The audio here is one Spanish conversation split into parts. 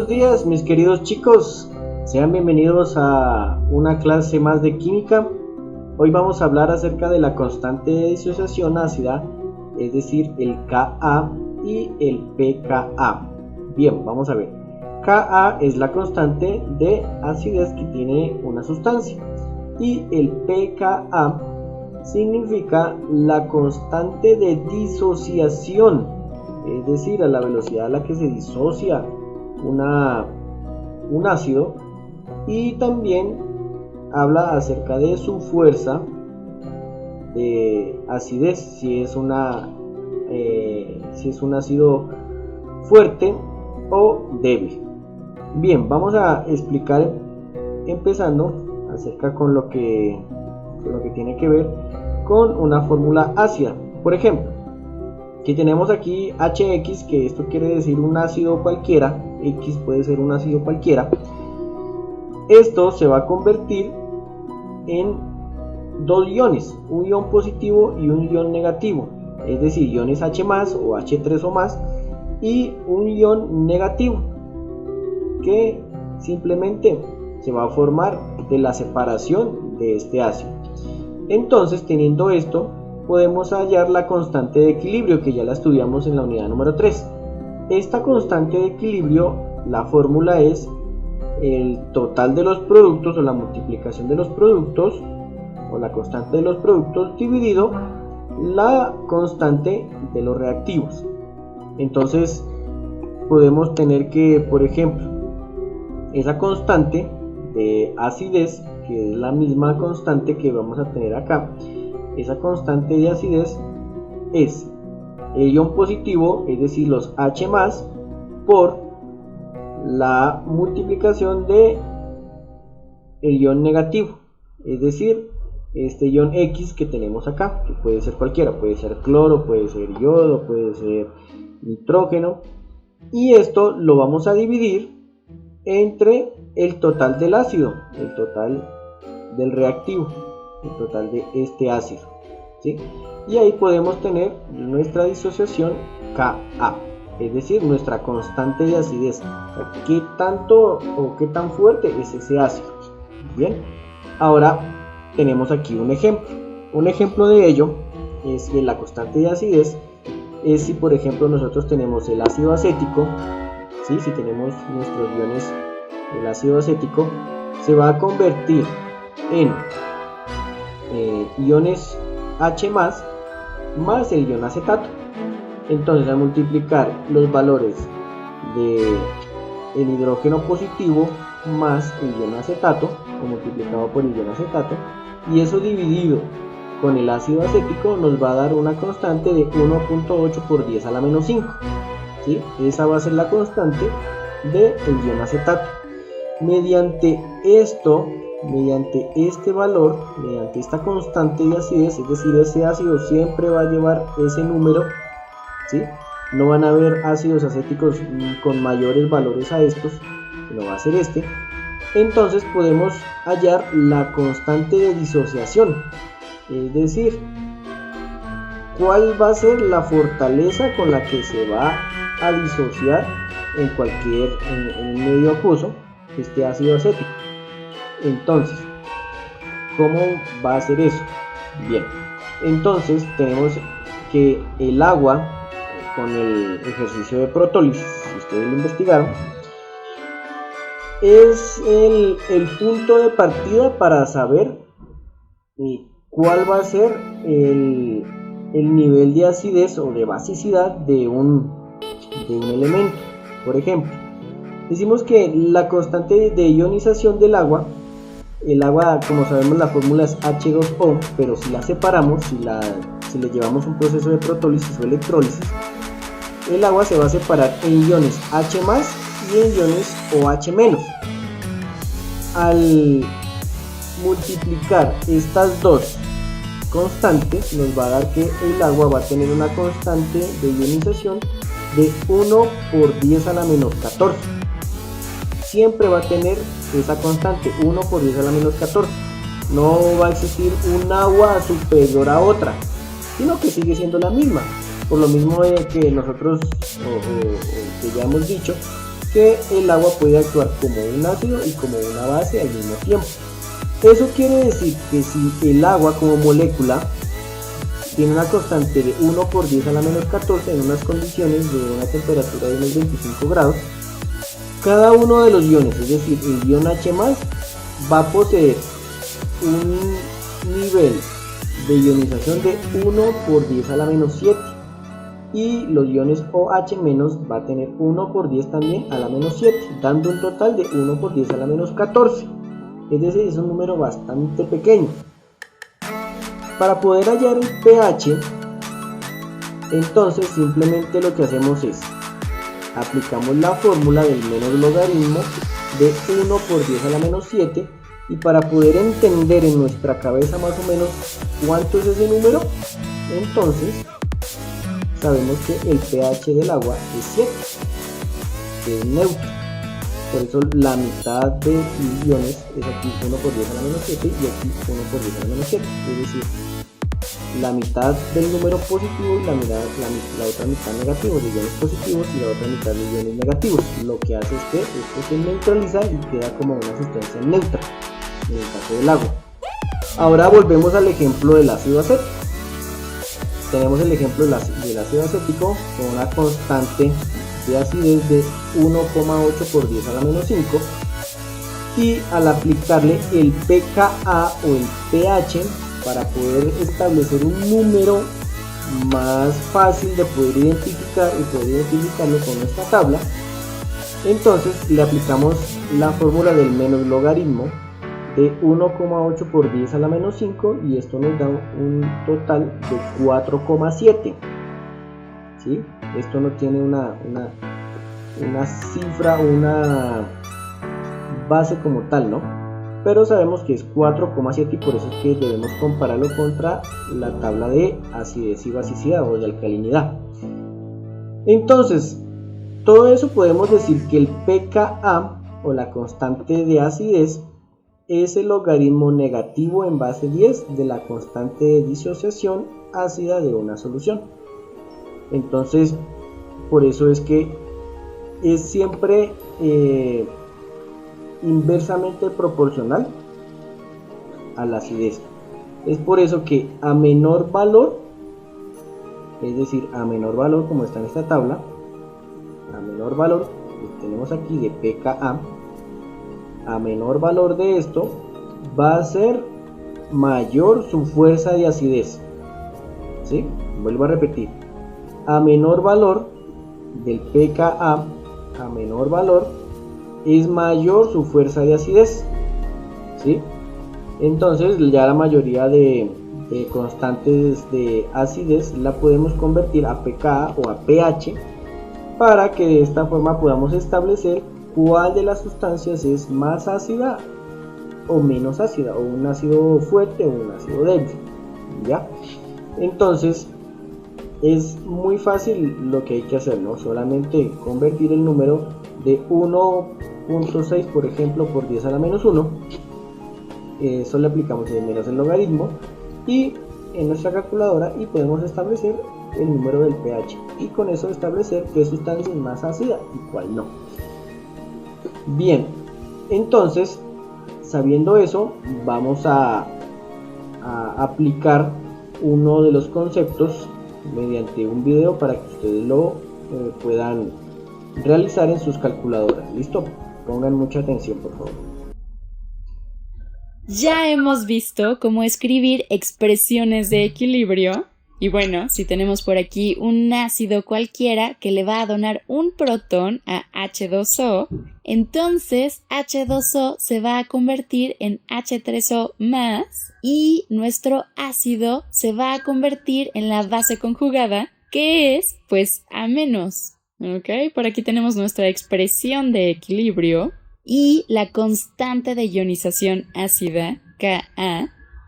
Buenos días, mis queridos chicos, sean bienvenidos a una clase más de química. Hoy vamos a hablar acerca de la constante de disociación ácida, es decir, el Ka y el pKa. Bien, vamos a ver. Ka es la constante de acidez que tiene una sustancia y el pKa significa la constante de disociación, es decir, a la velocidad a la que se disocia un ácido, y también habla acerca de su fuerza de acidez, si es un ácido fuerte o débil. Bien, vamos a explicar empezando acerca con lo que tiene que ver con una fórmula ácida. Por ejemplo, que tenemos aquí HX, que esto quiere decir un ácido cualquiera, X puede ser un ácido cualquiera. Esto se va a convertir en dos iones, un ion positivo y un ion negativo, es decir, iones H+ o H3 o más y un ion negativo, que simplemente se va a formar de la separación de este ácido. Entonces, teniendo esto, podemos hallar la constante de equilibrio, que ya la estudiamos en la unidad número 3. Esta constante de equilibrio, la fórmula es el total de los productos o la multiplicación de los productos o la constante de los productos dividido la constante de los reactivos. Entonces podemos tener que, por ejemplo, esa constante de acidez, que es la misma constante que vamos a tener acá, esa constante de acidez es el ion positivo, es decir, los H+, por la multiplicación de el ion negativo, es decir, este ion X que tenemos acá, que puede ser cualquiera, puede ser cloro, puede ser yodo, puede ser nitrógeno, y esto lo vamos a dividir entre el total del ácido, el total del reactivo, el total de este ácido, ¿sí? Y ahí podemos tener nuestra disociación Ka, es decir, nuestra constante de acidez, qué tanto o qué tan fuerte es ese ácido. Bien, ahora tenemos aquí un ejemplo de ello es que la constante de acidez es si, por ejemplo, nosotros tenemos el ácido acético, ¿sí? Si tenemos nuestros iones, el ácido acético se va a convertir en iones H+ más el ion acetato. Entonces, al multiplicar los valores del hidrógeno positivo más el ion acetato, o multiplicado por el ion acetato, y eso dividido con el ácido acético, nos va a dar una constante de 1.8 por 10 a la menos 5, ¿sí? Esa va a ser la constante del ion acetato. Mediante este valor, mediante esta constante de acidez, es decir, ese ácido siempre va a llevar ese número, ¿sí? No van a haber ácidos acéticos con mayores valores a estos, sino va a ser este. Entonces podemos hallar la constante de disociación, es decir, cuál va a ser la fortaleza con la que se va a disociar en un medio acuoso este ácido acético. Entonces, ¿cómo va a ser eso? Bien, entonces tenemos que el agua, con el ejercicio de protólisis, si ustedes lo investigaron, es el punto de partida para saber cuál va a ser el nivel de acidez o de basicidad de un elemento. Por ejemplo, decimos que la constante de ionización del agua, el agua, como sabemos, la fórmula es H2O, pero si la separamos, si le llevamos un proceso de protólisis o electrólisis, el agua se va a separar en iones H+ y en iones OH-. Al multiplicar estas dos constantes, nos va a dar que el agua va a tener una constante de ionización de 1 por 10 a la menos 14. Siempre va a tener esa constante, 1 por 10 a la menos 14. No va a existir un agua superior a otra, sino que sigue siendo la misma. Por lo mismo que nosotros, que ya hemos dicho, que el agua puede actuar como un ácido y como una base al mismo tiempo. Eso quiere decir que si el agua como molécula tiene una constante de 1 por 10 a la menos 14 en unas condiciones de una temperatura de unos 25 grados, cada uno de los iones, es decir, el ion H+, va a poseer un nivel de ionización de 1 por 10 a la menos 7, y los iones OH- va a tener 1 por 10 también a la menos 7, dando un total de 1 por 10 a la menos 14, es decir, es un número bastante pequeño. Para poder hallar el pH, entonces simplemente lo que hacemos es aplicamos la fórmula del menos logaritmo de 1 por 10 a la menos 7, y para poder entender en nuestra cabeza más o menos cuánto es ese número, entonces sabemos que el pH del agua es 7, que es neutro. Por eso la mitad de iones es aquí 1 por 10 a la menos 7 y aquí 1 por 10 a la menos 7, es decir, la mitad del número positivo y la otra mitad negativo de iones positivos y la otra mitad de iones negativos. Lo que hace es que esto se neutraliza y queda como una sustancia neutra en el caso del agua. Ahora volvemos al ejemplo del ácido acético. Tenemos el ejemplo del ácido acético con una constante de acidez de 1,8 por 10 a la menos 5, y al aplicarle el pKa o el pH para poder establecer un número más fácil de poder identificar y poder identificarlo con nuestra tabla, entonces le aplicamos la fórmula del menos logaritmo de 1,8 por 10 a la menos 5, y esto nos da un total de 4,7. ¿Sí? Esto no tiene una cifra, una base como tal, ¿no? Pero sabemos que es 4,7 y por eso es que debemos compararlo contra la tabla de acidez y basicidad o de alcalinidad. Entonces, todo eso podemos decir que el pKa o la constante de acidez es el logaritmo negativo en base 10 de la constante de disociación ácida de una solución. Entonces, por eso es que es siempre inversamente proporcional a la acidez. Es por eso que a menor valor, es decir, a menor valor como está en esta tabla, a menor valor que tenemos aquí de pKa, a menor valor de esto va a ser mayor su fuerza de acidez. ¿Sí? Vuelvo a repetir, a menor valor del pKa, a menor valor es mayor su fuerza de acidez. ¿Sí? Entonces ya la mayoría de constantes de acidez la podemos convertir a pKa o a pH, para que de esta forma podamos establecer cuál de las sustancias es más ácida o menos ácida, o un ácido fuerte o un ácido débil. ¿Ya? Entonces es muy fácil lo que hay que hacer, ¿no? Solamente convertir el número de 1.6 por ejemplo por 10 a la menos 1, eso le aplicamos el menos el logaritmo y en nuestra calculadora, y podemos establecer el número del pH, y con eso establecer qué sustancia es más ácida y cuál no. Bien, entonces sabiendo eso, vamos a aplicar uno de los conceptos mediante un video para que ustedes lo puedan realizar en sus calculadoras. ¿Listo? Pongan mucha atención, por favor. Ya hemos visto cómo escribir expresiones de equilibrio. Y bueno, si tenemos por aquí un ácido cualquiera que le va a donar un protón a H2O, entonces H2O se va a convertir en H3O+, y nuestro ácido se va a convertir en la base conjugada, que es, pues, A-. ¿Ok? Por aquí tenemos nuestra expresión de equilibrio y la constante de ionización ácida, Ka,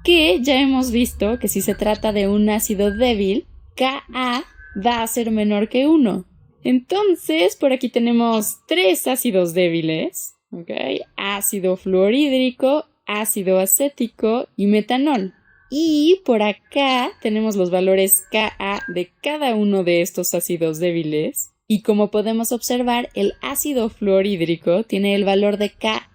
que ya hemos visto que si se trata de un ácido débil, Ka va a ser menor que 1. Entonces, por aquí tenemos 3 ácidos débiles, ¿ok? Ácido fluorhídrico, ácido acético y metanol. Y por acá tenemos los valores Ka de cada uno de estos ácidos débiles. Y como podemos observar, el ácido fluorhídrico tiene el valor de Ka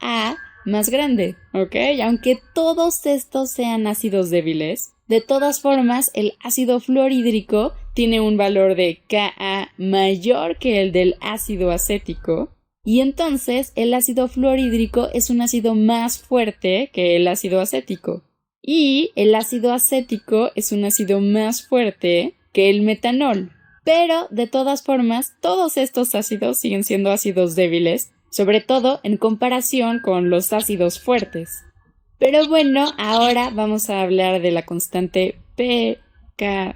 más grande, ¿ok? Aunque todos estos sean ácidos débiles, de todas formas, el ácido fluorhídrico tiene un valor de Ka mayor que el del ácido acético, y entonces el ácido fluorhídrico es un ácido más fuerte que el ácido acético. Y el ácido acético es un ácido más fuerte que el metanol. Pero, de todas formas, todos estos ácidos siguen siendo ácidos débiles, sobre todo en comparación con los ácidos fuertes. Pero bueno, ahora vamos a hablar de la constante pKa,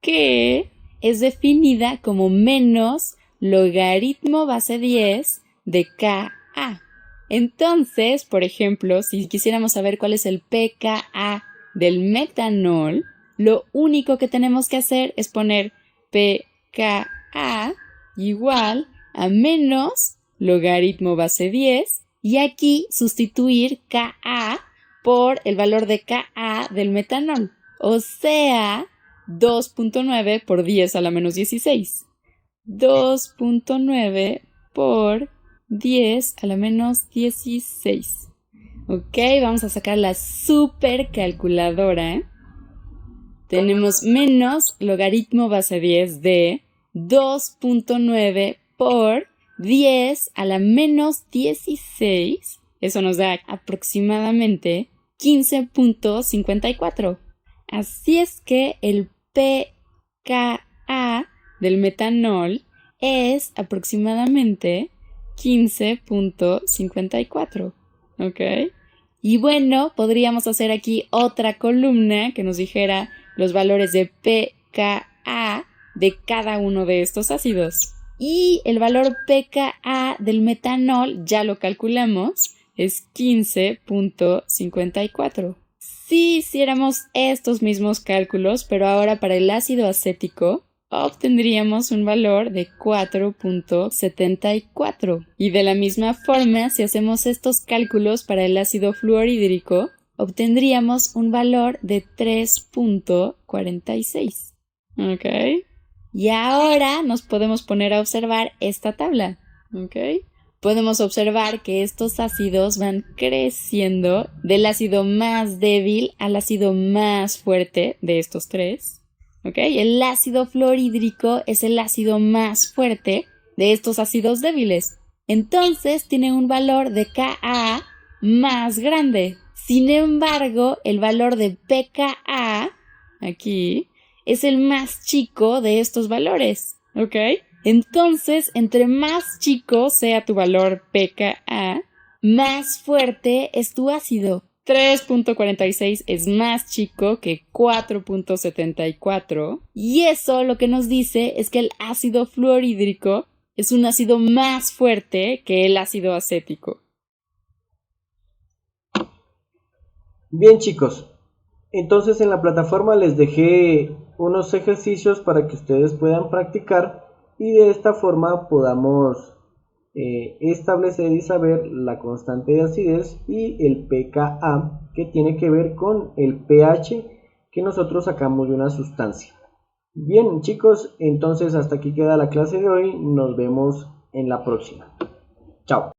que es definida como menos logaritmo base 10 de Ka. Entonces, por ejemplo, si quisiéramos saber cuál es el pKa del metanol, lo único que tenemos que hacer es poner pKa igual a menos logaritmo base 10 y aquí sustituir Ka por el valor de Ka del metanol, o sea, 2.9 por 10 a la menos 16. 2.9 por 10 a la menos 16. Ok, vamos a sacar la supercalculadora. Tenemos menos logaritmo base 10 de 2.9 por 10 a la menos 16. Eso nos da aproximadamente 15.54. Así es que el pKa del metanol es aproximadamente 15.54. ¿Ok? Y bueno, podríamos hacer aquí otra columna que nos dijera los valores de pKa de cada uno de estos ácidos. Y el valor pKa del metanol, ya lo calculamos, es 15.54. Si hiciéramos estos mismos cálculos, pero ahora para el ácido acético, obtendríamos un valor de 4.74. Y de la misma forma, si hacemos estos cálculos para el ácido fluorhídrico, obtendríamos un valor de 3.46. ¿Ok? Y ahora nos podemos poner a observar esta tabla. ¿Ok? Podemos observar que estos ácidos van creciendo del ácido más débil al ácido más fuerte de estos tres. ¿Ok? El ácido fluorhídrico es el ácido más fuerte de estos ácidos débiles. Entonces tiene un valor de Ka más grande. Sin embargo, el valor de pKa, aquí, es el más chico de estos valores. ¿Ok? Entonces, entre más chico sea tu valor pKa, más fuerte es tu ácido. 3.46 es más chico que 4.74 y eso lo que nos dice es que el ácido fluorhídrico es un ácido más fuerte que el ácido acético. Bien, chicos, entonces en la plataforma les dejé unos ejercicios para que ustedes puedan practicar y de esta forma podamos establecer y saber la constante de acidez y el pKa, que tiene que ver con el pH que nosotros sacamos de una sustancia. Bien, chicos, entonces hasta aquí queda la clase de hoy. Nos vemos en la próxima. Chao.